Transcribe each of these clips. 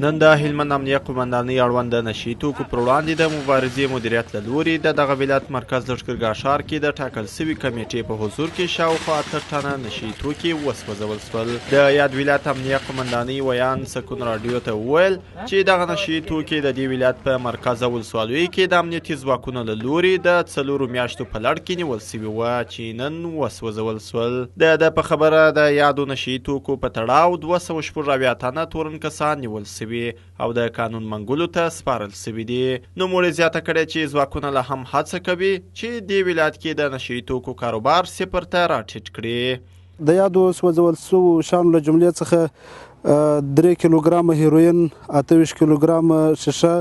نن د هلمند امنیه قومندانۍ اړوند د نشي توکو پر وړاندې د مبارزې مدیریت له لوري د دغه ولایت مرکز لښکرګاه ښار کې د ټاکل سوي کمیټې په حضور کې شاوخوا 8 ټنه نشي توکي وسوځول شول. د یاد ولایت امنیه قومندانۍ ویان سکون راډیو ته وویل چې دغه نشي توکي د دې ولایت په مرکز ولسوالیو کې د امنیتي ځواکونو له لوري د 4 میاشتو په لړ کې نیول سوي وه چې نن وسوځول شول. د په خبره د یادو نشي توکو په تړاو 280 تنه تورن کسان نیول سوي او د قانون منګولو ته سپارل سوي دي. نوموړي زیاته کړې چې ځواکونه لا هم هڅه کوي چې دې ولایت کې د نشي توکو کاروبار صفر ته راټیټ کړي. د یادو سوځول سوو شیانو له جملې څخه 3 کیلوګرامه هیروین، 28 کیلوګرامه شیشه،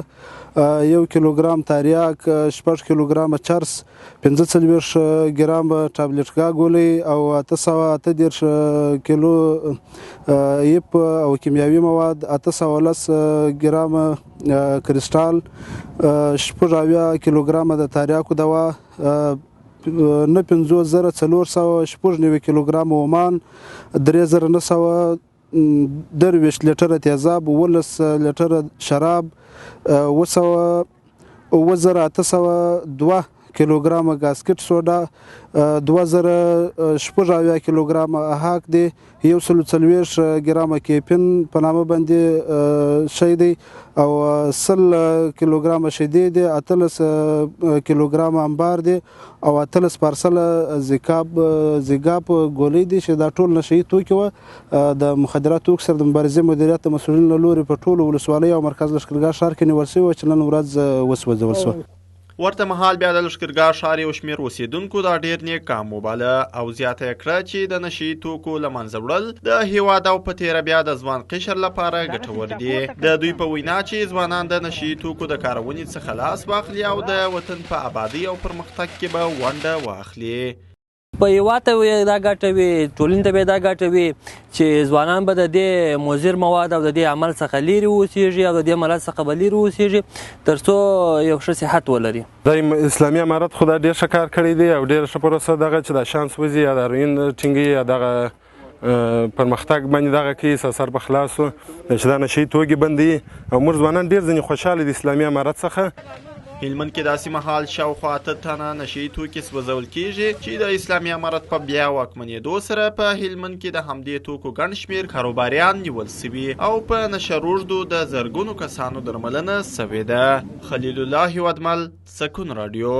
1 کیلوګرام تریاک، 6 کیلوګرامه چرس، 45 ګرامه ټابلیټ ګولۍ او 818 کیلو ایپ او کیمیاوي مواد، 810 ګرامه کریسټال، 80 کیلوګرامه د تریاکو دوا، 5490 کیلوګرام اومان، 3900 22 لیټره تیزاب، 18 لیټره شراب، 2802 کیلوګرام گاسکټ سوډا، 2016 کیلوګرام احاک دی، 140 ګرام کیپین په نامه باندې شی دی او 100 کیلوګرام شیدې دی، 18 کیلوګرام انبار دی او 18 پارسل زیګاپ ګولۍ دي چې دا ټول نشي توکي وه د مخدراتو توکو سره د مبارزې مدیریت د مسؤلینو له لوري په ټولو ولسوالیو او مرکز لښکرګاه ښار کې نیول سوي وه چې نن ورځ وسوځول شوه. ورته مهال بیا د لښکرګاه ښار یو شمېر اوسېدونکو دا ډېر نیک کام وباله او زیاته یې کړه چې د نشي توکو له منځه وړل د هېواد او په تېره بیا د ځوان قشر لپاره ګټور دي. د دوی په وینا چې ځوانان د نشي توکو د کارونې څخه لاس واخلي او د وطن په آبادۍ او پرمختګ کې به ونډه واخلي. په هېواد ته دا ګټه وي، ټولنې ته به دا ګټه وي چې ځوانان به د دې مضر مواد او د دې عمل څخه لرې اوسېږي او د دې عملات څخه به لرې اوسېږي تر څو یو ښه صحت ولري. د اسلامي امارت خو دا ډېر ښه کار کړی دی او ډېره ښه پروسه دغه چې دا شانس وځي یا د هروین ټینګي یا دغه پرمختګ باندې دغه کې سر په خلاص و چې دا نشي توکي بندي او موږ ځوانان ډېر ځینې خوشحاله دي اسلامي امارت څخه. هلمند کې داسې مهال شاوخوا 8 ټنه نشي توکي سوځول کیږي چې د اسلامي امارت په بیا واکمنېدو سره په هلمند کې د همدې توکو ګڼ شمېر کاروباریان نیول سوي او په نشه روږدو د زرګونو کسانو درملنه سوې ده. خلیل الله هیوادمل، سکون راډیو.